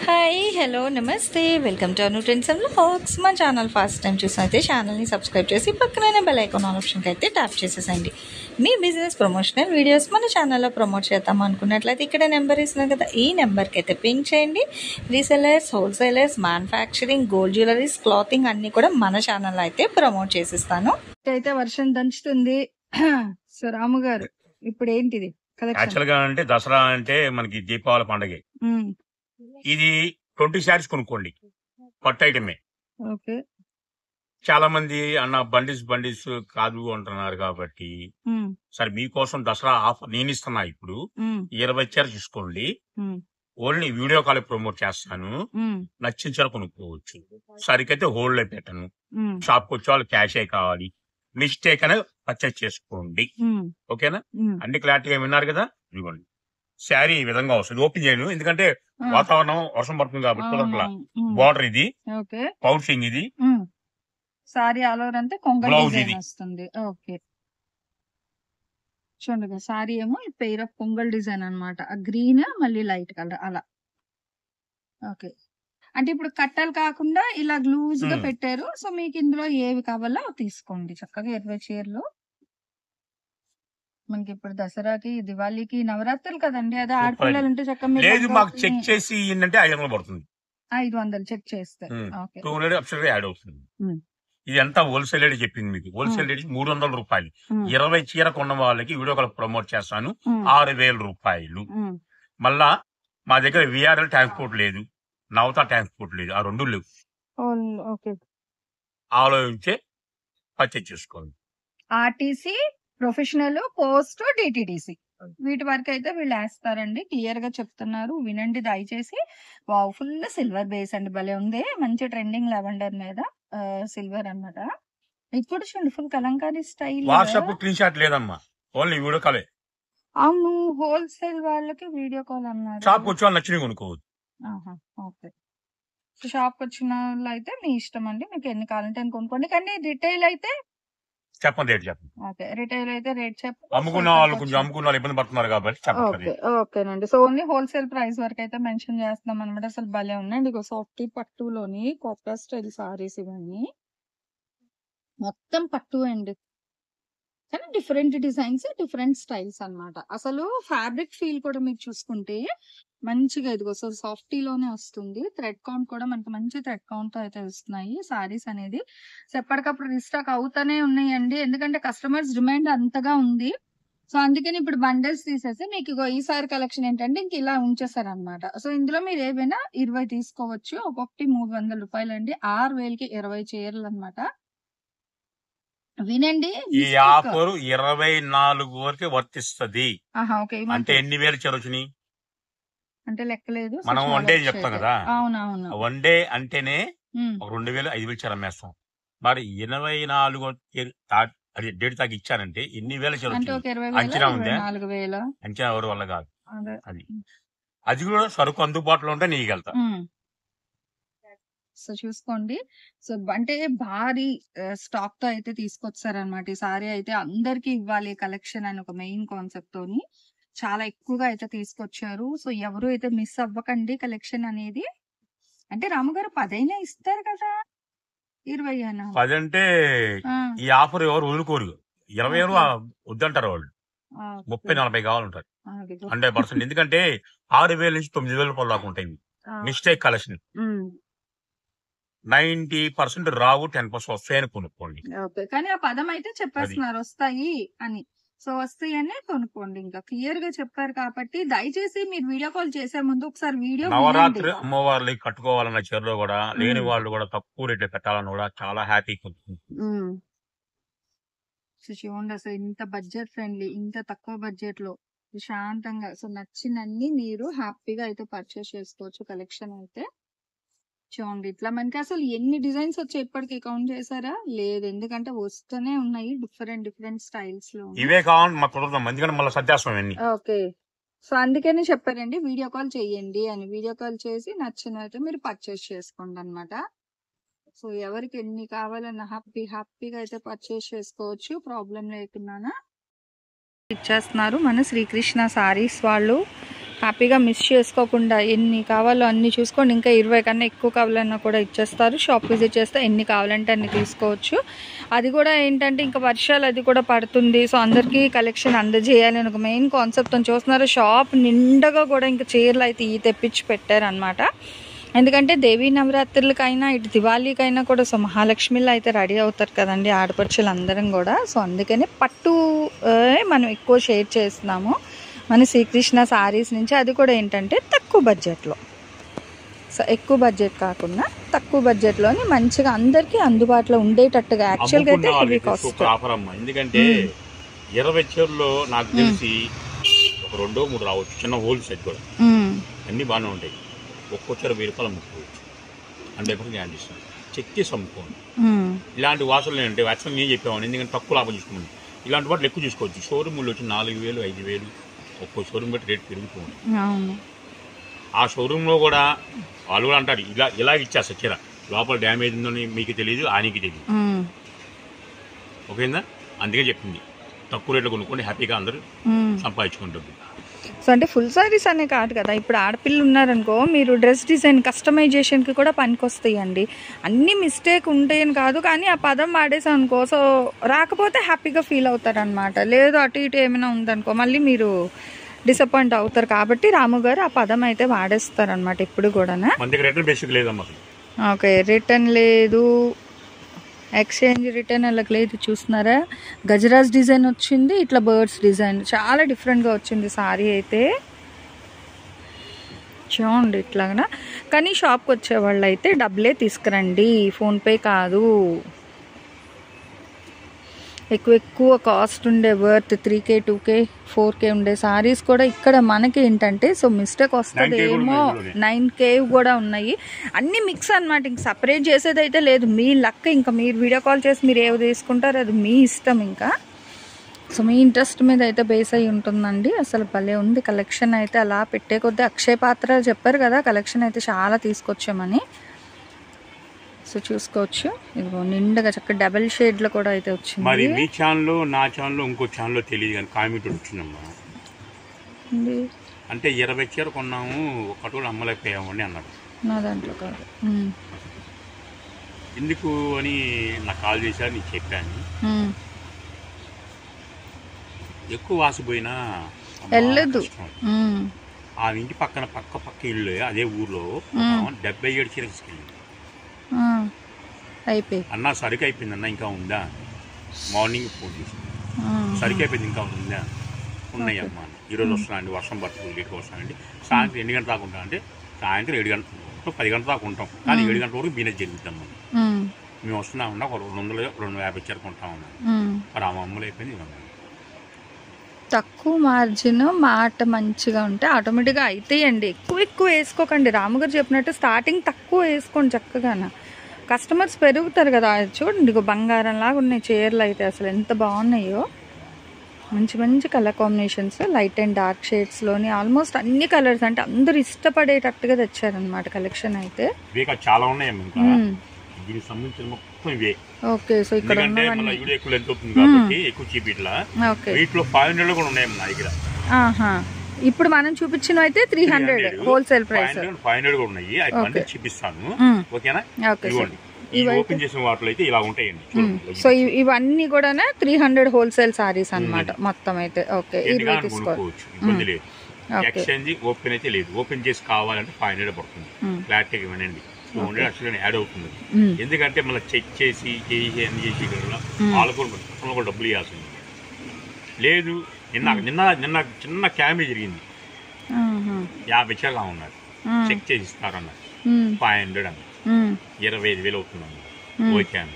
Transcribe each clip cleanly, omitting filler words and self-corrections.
Hi hello నమస్తే welcome to Anu trends and vlogs. మా channel first time చూసినైతే ఛానల్ని subscribe చేసి పక్కనే బెల్ ఐకాన్ ఆప్షన్కి అయితే ట్యాప్ చేసేసండి. మీ బిజినెస్ ప్రమోషనల్ వీడియోస్ మన ఛానల్లో ప్రమోట్ చేద్దాం అనుకున్నట్లయితే ఇక్కడ నెంబర్ ఇస్తున్నాం కదా, ఈ నెంబర్కి అయితే పింక్ చేయండి. Resellers, wholesalers, manufacturing, gold jewelleries, clothing అన్నీ కూడా మన ఛానల్లో అయితే ప్రమోట్ చేసిస్తాను. అయితే వర్షం దంచుతుంది. సో రాము గారు ఇప్పుడు ఏంటిది యాక్చువల్ గా అంటే దసరా అంటే మనకి దీపావళి పండుగ. ఇది 20 శారీస్ కొనుక్కోండి, పట్టు ఐటమే. ఓకే, చాలా మంది అన్న బండిస్ కాదు అంటున్నారు కాబట్టి సరే మీకోసం దసరా ఆఫర్ నేను ఇస్తున్నా. ఇప్పుడు 20 చీర తీసుకోండి, ఓన్లీ వీడియో కాల్ ప్రమోట్ చేస్తాను. నచ్చిన చీర కొనుక్కోవచ్చు. సరికైతే హోల్డ్ లో పెట్టను. షాప్ కి వచ్చే వాళ్ళు క్యాషే కావాలి. మిస్టేక్ అనేది పర్చేస్ చేసుకోండి. ఓకేనా? అన్ని క్లారిటీగా విన్నారు కదా. ఇదిగోండి శారీ ఈ విధంగా వస్తుంది. ఓపెన్ చేయను ఎందుకంటే వాతావరణం వర్షం పడుతుంది కాబట్టి. బార్డర్ ఇది, పౌచింగ్ ఇది, సారీ ఆల్ ఓవర్ అంతా కొంగ డిజైన్ వస్తుంది. ఓకే, చూడండి సారీ ఏమో పెయిర్ ఆఫ్ పొంగల్ డిజైన్ అన్నమాట. గ్రీన్ మళ్ళీ లైట్ కలర్ అలా. ఓకే, అంటే ఇప్పుడు కట్టలు కాకుండా ఇలా లూజ్ గా పెట్టారు. సో మీకు ఇందులో ఏవి కావాలో తీసుకోండి. చక్కగా 20 చీరలు మనకి ఇప్పుడు దసరాకి, దివాళీకి, నవరాత్రులు కదండి. అదే ఆడపిల్లలు ఉంటే చక్కగా లేదు మాకు చెక్ చేసి ఏంటంటే 500 పడుతుంది. 500 చెక్ చేస్తే 200 అప్సర్ యాడ్ అవుతుంది. ఇది అంతా హోల్సేల్ రేట్ చెప్పింది మీకు. హోల్సేల్ రేట్ 300 రూపాయలు. 20 చీర కొన్న వాళ్ళకి వీడియో కాల్ ప్రమోట్ చేస్తాను 6000 రూపాయలు. మళ్ళా మా దగ్గర విఆర్ఎల్ ట్రాన్స్పోర్ట్ లేదు, నవతా ట్రాన్స్పోర్ట్ లేదు. ఆ రెండు లేవు. ఆలోచించే పర్చేజ్ చేసుకోండి. ఆర్టీసీ, ప్రొఫెషనల్, పోస్ట్, డిటిడిసి వీటి వరకు అయితే వీళ్ళు వేస్తారండి. క్లియర్ గా చెప్తున్నారు, వినండి దయచేసి. వావ్, ఫుల్ సిల్వర్ బేస్ అండి, భలే ఉంది. మంచి ట్రెండింగ్ లెవెండర్ మీద సిల్వర్ అన్నమాట. ఇప్పుడు చూడండి full Kalamkari style. WhatsApp screen shot లేదమ్మా, ఓన్లీ వీడియో కాలే. అవును, హోల్సేల్ వాళ్ళకి వీడియో కాల్ అన్నారు. షాప్ వచ్చి వాళ్ళు నచ్చినవి కొనుక్కోవచ్చు. ఓకే, షాప్ వచ్చిన వాళ్ళు అయితే మీ ఇష్టం అండి, మీకు ఎన్ని కావాలంటే అని కొనుక్కోండి. కానీ రిటైల్ అయితే చెప్పండి, రేట్ చెప్పండి. ఓకే, రిటైల్ అయితే రేట్ చెప్పండి. అమ్ముకున్న వాళ్ళు కొంచెం అమ్ముకున్న వాళ్ళు ఇబ్బంది పడుతున్నారు కాబట్టి చెప్పండి. ఓకేనండి. సో ఓన్లీ హోల్సేల్ ప్రైస్ వరకు అయితే మెన్షన్ చేస్తున్నాం అనమాట. అసలు భలే ఉన్నాయండి. సాఫ్ట్ పట్టులోని కాపర్ స్టైల్ సారీస్ ఇవన్నీ మొత్తం పట్టు అండి, కానీ డిఫరెంట్ డిజైన్స్, డిఫరెంట్ స్టైల్స్ అన్నమాట. అసలు ఫ్యాబ్రిక్ ఫీల్ కూడా మీకు చూసుకుంటే మంచిగా ఇదిగో సో సాఫ్టీలోనే వస్తుంది. థ్రెడ్ కౌంట్ కూడా మనకి మంచి థ్రెడ్ కౌంట్ తో అయితే వస్తున్నాయి సారీస్ అనేది. సో ఎప్పటికప్పుడు రీస్టాక్ అవుతానే ఉన్నాయండి, ఎందుకంటే కస్టమర్స్ డిమాండ్ అంతగా ఉంది. సో అందుకని ఇప్పుడు బండల్స్ తీసేసి మీకు ఇగో ఈ సారీ కలెక్షన్ ఏంటంటే ఇంక ఇలా ఉంచేసారు అనమాట. సో ఇందులో మీరు ఏవైనా 20 తీసుకోవచ్చు. ఒక్కొక్కటి 300 రూపాయలు అండి. 6000కి 20 చీరలు అనమాట. వినండి, ఈ ఆఫర్ 24 వరకు వర్తిస్తుంది. అంటే ఎన్ని వేలు చరొచ్చినాయి అంటే లెక్కలేదు, మనం వన్ డే చెప్తాం కదా. అవునవును, వన్ డే అంటేనే 2000 5000 చీర అమ్మేస్తాం. మరి 24 అది డేట్ తాకి ఇచ్చారంటే ఎన్ని వేల చీర అంచనా ఉందా? అంచనా ఎవరి వల్ల కాదు. అది కూడా సరుకు అందుబాటులో ఉంటే నీకెళ్తా. సో చూసుకోండి. సో అంటే భారీ స్టాక్ తో అయితే తీసుకొచ్చారనమాట. ఈ సారీ అయితే అందరికి ఇవ్వాలి కలెక్షన్ అని ఒక మెయిన్ కాన్సెప్ట్ తోని చాలా ఎక్కువగా అయితే తీసుకొచ్చారు. సో ఎవరు అయితే మిస్ అవ్వకండి కలెక్షన్ అనేది. అంటే రాముగారు 10 అయినా ఇస్తారు కదా, 20 అయినా 10 అంటే ఈ ఆఫర్ ఎవరు వదులుకోరు. 20 వద్దంటారు వాళ్ళు. 30-40 కావాలంటారు 100%. ఎందుకంటే 6000 నుంచి 9000 రూపాయలు దాకా ఉంటాయి మిస్టేక్ కలెక్షన్. 90% రావు, 10% వస్తాయని కొనుక్కోండి. కానీ ఆ పదం అయితే చెప్పేస్తున్నారు వస్తాయి అని. సో వస్తాయి అని కొనుక్కోండి. ఇంకా క్లియర్ గా చెప్పారు కాబట్టి దయచేసి మీరు వీడియో కాల్ చేసే ముందు ఒకసారి వీడియో. నవరాత్రి అమ్మవార్లకి కట్టుకోవాలన్న చీరలో కూడా లేని వాళ్ళు కూడా తక్కువ రేట్లు పెట్టాలని కూడా చాలా హ్యాపీ. చూడండి అసలు ఇంత బడ్జెట్ ఫ్రెండ్లీ, ఇంత తక్కువ బడ్జెట్ లో ప్రశాంతంగా సో నచ్చినన్ని మీరు హ్యాపీగా అయితే పర్చేస్ చేసుకోవచ్చు కలెక్షన్ అయితే. చూడండి ఇట్లా మనకి అసలు ఎన్ని డిజైన్స్ వచ్చాయి ఇప్పటికి కౌంట్ చేశారా? లేదు, ఎందుకంటే వస్తూనే ఉన్నాయి డిఫరెంట్ స్టైల్స్ లో. ఇవే కావాలి మాకు కుదరదు, ఎందుకంటే మళ్ళీ సత్యాసం. ఓకే, సో అందుకని చెప్పారండి వీడియో కాల్ చేయండి అని. వీడియో కాల్ చేసి నచ్చినట్టు మీరు పర్చేస్ చేసుకోండి అనమాట. సో ఎవరికి ఎన్ని కావాలన్నా హ్యాపీగా అయితే పర్చేస్ చేసుకోవచ్చు, ప్రాబ్లం లేకుండా ఇచ్చేస్తున్నారు మన శ్రీకృష్ణ సారీస్ వాళ్ళు. హ్యాపీగా మిస్ చేసుకోకుండా ఎన్ని కావాలో అన్ని చూసుకోండి. ఇంకా 20 కన్నా ఎక్కువ కావాలన్నా కూడా ఇచ్చేస్తారు. షాప్ విజిట్ చేస్తే ఎన్ని కావాలంటే అన్ని తీసుకోవచ్చు. అది కూడా ఏంటంటే ఇంకా వర్షాలు అది కూడా పడుతుంది. సో అందరికీ కలెక్షన్ అందజేయాలి అని ఒక మెయిన్ కాన్సెప్ట్తో చూస్తున్నారు. షాప్ నిండగా కూడా ఇంకా చీరలు అయితే తెప్పించి పెట్టారనమాట. ఎందుకంటే దేవీ నవరాత్రులకైనా ఇటు దివాళీకైనా కూడా సో మహాలక్ష్మిలో అయితే రెడీ అవుతారు కదండి ఆడపడుచులు అందరం కూడా. సో అందుకని పట్టు మనం ఎక్కువ షేర్ చేస్తున్నాము మన శ్రీకృష్ణ సారీస్ నుంచి. అది కూడా ఏంటంటే తక్కువ బడ్జెట్లో, సో ఎక్కువ బడ్జెట్ కాకుండా తక్కువ బడ్జెట్లోని మంచిగా అందరికీ అందుబాటులో ఉండేటట్టుగా. యాక్చువల్గా అయితే హెవీ కాస్ట్. ఎందుకంటే 20 చీరలో నాకు తెలిసి ఒక 2-3 రావచ్చు. చిన్న హోల్సేల్ కూడా అన్ని బాగానే ఉంటాయి. ఒక్కో చీర 1000 రూపాయలు అమ్ముకోవచ్చు. 100% గ్యారెంటీ ఇస్తాను. చెక్ చేసి అమ్ముకోండి. ఇలాంటి వాసులు అంటే యాక్చువల్ నేను చెప్పేవాడిని, ఎందుకంటే తక్కువ లాభం చూసుకోండి. ఇలాంటి వాటిని ఎక్కువ చూసుకోవచ్చు. షోరూమ్లో వచ్చి 4000, 5000 ఒక్కో షోరూమ్ బట్టి రేట్ పెరుగుతుంది. ఆ షోరూంలో కూడా వాళ్ళు కూడా అంటారు ఇలా ఇచ్చేస్తారు చీర, లోపల డ్యామేజ్ ఉందని మీకు తెలియదు, ఆయనకి తెలియదు. ఓకేనా? అందుకే చెప్పింది తక్కువ రేట్లో కొనుక్కోండి, హ్యాపీగా అందరూ సంపాదించుకుంటుంది. సో అంటే ఫుల్ సారీస్ అనే కాదు కదా, ఇప్పుడు ఆడపిల్లలు ఉన్నారనుకో మీరు డ్రెస్ డిజైన్ కస్టమైజేషన్కి కూడా పనికొస్తాయండి. అన్ని మిస్టేక్ ఉంటాయని కాదు, కానీ ఆ పదం వాడేసాం అనుకో సో రాకపోతే హ్యాపీగా ఫీల్ అవుతారనమాట. లేదు అటు ఇటు ఏమైనా ఉందనుకో మళ్ళీ మీరు డిసప్పాయింట్ అవుతారు. కాబట్టి రాము గారు ఆ పదం అయితే వాడేస్తారనమాట ఇప్పుడు కూడా. ఓకే, రిటర్న్ లేదు, ఎక్స్చేంజ్ రిటర్న్ అలాగ లేదు. చూస్తున్నారా, గజరాజ్ డిజైన్ వచ్చింది, ఇట్లా బర్డ్స్ డిజైన్ చాలా డిఫరెంట్గా వచ్చింది సారీ అయితే. చూడండి ఇట్లాగా. కానీ షాప్కి వచ్చేవాళ్ళు అయితే డబ్బులే తీసుకురండి, ఫోన్పే కాదు. ఎక్కువ కాస్ట్ ఉండే వర్త్ 3K 2K 4K ఉండే సారీస్ కూడా ఇక్కడ మనకి ఏంటంటే సో మిస్టేక్ వస్తుంది ఏమో 9K కూడా ఉన్నాయి. అన్ని మిక్స్ అనమాట, ఇంక సపరేట్ చేసేది అయితే లేదు. మీ లక్, ఇంకా మీరు వీడియో కాల్ చేసి మీరు ఏవి తీసుకుంటారో అది మీ ఇష్టం. ఇంకా సో మీ ఇంట్రెస్ట్ మీద అయితే బేస్ అయి ఉంటుందండి. అసలు భలే ఉంది కలెక్షన్ అయితే. అలా పెట్టే కొద్దీ అక్షయ పాత్ర చెప్పారు కదా కలెక్షన్ అయితే చాలా తీసుకొచ్చామని. సో చూసుకోవచ్చు, ఇదిగో నిండుగా చక్కగా డబల్ షేడ్లో కూడా అయితే వచ్చింది. మరి మీ ఛానల్లో నా ఛానల్లో ఇంకో ఛానల్లో తెలియదు కానీ కామెంట్ వచ్చిందమ్మా, అంటే 20 చీర కొన్నాము ఒకటి కూడా అమ్మలేకపోయాము అని అన్నారు. నా దాంట్లో కాదు, ఎందుకు అని నాకు కాల్ చేశారు, నీకు చెప్పాను. ఎక్కువ వాసిపోయినా వెళ్ళదు. ఆ ఇంటి పక్క ఇల్లు అదే ఊర్లో 77 చీర తీసుకెళ్ళింది. అయిపోయి అన్న సరికి అయిపోయింది అన్న, ఇంకా ఉందా? మార్నింగ్ ఫోన్ చేసి సరికి అయిపోయింది, ఇంకా ఉందా? ఉన్నాయమ్మా, ఈరోజు వస్తున్నానండి, వర్షం పడుతుంది, లేట్గా వస్తానండి. సాయంత్రం 2 గంటల దాకా ఉంటాం అంటే సాయంత్రం 7 గంటలు 10 గంటల దాకా ఉంటాం, కానీ 7 గంటల వరకు బిజినెస్ జరుగుతాం. మేము వస్తున్నామన్నా ఒక 200-250 చీరకు ఉంటామన్నా. మరి ఆ అమ్మలు అయిపోయింది. తక్కువ మార్జిన్ మాట మంచిగా ఉంటే ఆటోమేటిక్గా అయితాయండి. ఎక్కువ వేసుకోకండి. రాముగారు చెప్పినట్టు స్టార్టింగ్ తక్కువ వేసుకోండి చక్కగా, కస్టమర్స్ పెరుగుతారు కదా. చూడండి బంగారం లాగా ఉన్నాయి చీరలు అయితే, అసలు ఎంత బాగున్నాయో. మంచి colour combinations, light and dark షేడ్స్లోని ఆల్మోస్ట్ అన్ని కలర్స్, అంటే అందరూ ఇష్టపడేటట్టుగా తెచ్చారనమాట కలెక్షన్ అయితే. చాలా ఉన్నాయి. ఓకే, సో ఇక్కడ ఇప్పుడు మనం చూపించిన అయితే 300 హోల్సేల్ ప్రైస్. 500 కూడా ఉన్నాయి, చూపిస్తాను. ఓకేనా? సో ఇవన్నీ కూడా 300 హోల్సేల్ సారీస్ అన్నమాట మొత్తం అయితే. ఓకే, ఎక్స్చేంజ్ ఓపెన్ అయితే లేదు, ఓపెన్ చేసి కావాలంటే 500 పడుతుంది. క్లారిటీగా వినండి, 200 యాక్చువల్గా యాడ్ అవుతుంది. ఎందుకంటే మళ్ళీ చెక్ చేసి అన్ని చేసి వాళ్ళకు కూడా డబ్బులు ఇవ్వాల్సింది లేదు. నిన్న చిన్న క్యామే జరిగింది, 50 చీరలు ఉన్నారు, చెక్ చేసి ఇస్తారన్నారు, 500 అన్నారు, 25,000 అవుతుంది అన్నారు. ఓకే అన్న,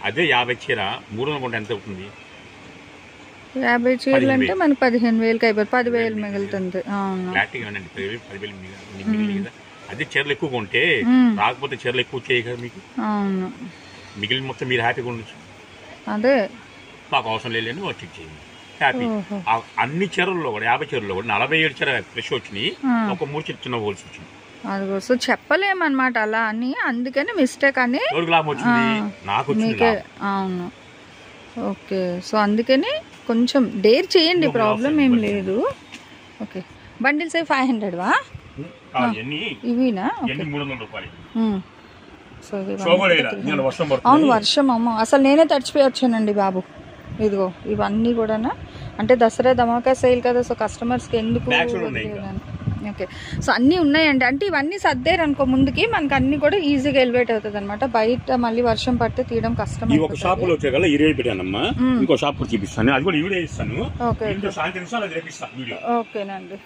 అదే 50 చీర 300 కొంటే ఎంత అవుతుంది? 50 చీరలు అంటే మనకి 15,000 అయిపోతుంది, 10,000 మిగులుతుంది. క్లారిటీగా వినండి, 10,000 మిగిలింది కదా. అదే చీరలు ఎక్కువ కొంటే రాకపోతే చీరలు ఎక్కువ చేయ కదా మీకు, మిగిలిన మొత్తం మీరు హ్యాపీగా ఉండొచ్చు. అదే మాకు అవసరం లేదని చెక్ చేయండి, హ్యాపీ. అన్ని చీరల్లో కూడా 50 చీరల్లో కూడా 47 చీర ఫ్రెష్ వచ్చినాయి, ఒక 3 చీర చిన్న హోల్స్ వచ్చింది. అదిగో సో చెప్పలేమన్నమాట అలా అని, అందుకని మిస్టేక్ అని లాభం వచ్చింది నాకు. అవును, ఓకే. సో అందుకని కొంచెం డేర్ చేయండి, ప్రాబ్లం ఏం లేదు. ఓకే, బండిల్స్ 500 వా ఇవినా? ఎన్ని 300 రూపాయలు. సో అవును, వర్షం అమ్మ, అసలు నేనే తడిచిపోయి వచ్చానండి బాబు. ఇదిగో ఇవన్నీ కూడా అంటే దసరా ధమాకా సేల్ కదా, సో కస్టమర్స్కి ఎందుకు. ఓకే, సో అన్నీ ఉన్నాయండి. అంటే ఇవన్నీ సర్దేరు అనుకో ముందుకి, మనకి అన్ని కూడా ఈజీగా ఎలివేట్ అవుతుంది అనమాట. బయట మళ్ళీ వర్షం పడితే తీయడం కష్టం. ఓకేనండి.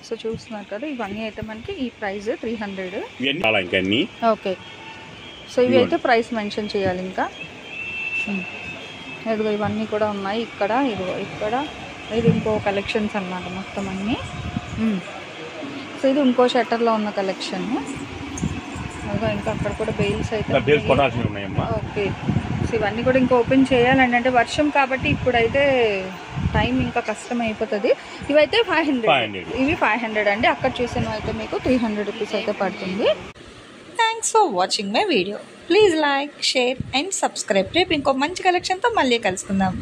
సో చూస్తున్నారు కదా, ఇవన్నీ అయితే మనకి ఈ ప్రైస్ 300. ఓకే, సో ఇవి అయితే ప్రైస్ మెన్షన్ చేయాలి. ఇంకా ఇదిగో ఇవన్నీ కూడా ఉన్నాయి ఇక్కడ. ఇదిగో ఇక్కడ ఇది ఇంకో కలెక్షన్స్ అన్నమాట మొత్తం అన్నీ. సో ఇది ఇంకో షట్టర్లో ఉన్న కలెక్షన్. అదిగో ఇంకా అక్కడ కూడా బెయిల్స్ అయితే. ఓకే, సో ఇవన్నీ కూడా ఇంకా ఓపెన్ చేయాలండి. అంటే వర్షం కాబట్టి ఇప్పుడైతే టైం ఇంకా కష్టం అయిపోతుంది. ఇవైతే 500, ఇవి 500 అండి. అక్కడ చూసిన అయితే మీకు 300 రూపీస్ అయితే పడుతుంది. Thanks for watching my video. Please like, share and subscribe. రేపు ఇంకో మంచి కలెక్షన్తో మళ్ళీ కలుసుకుందాం.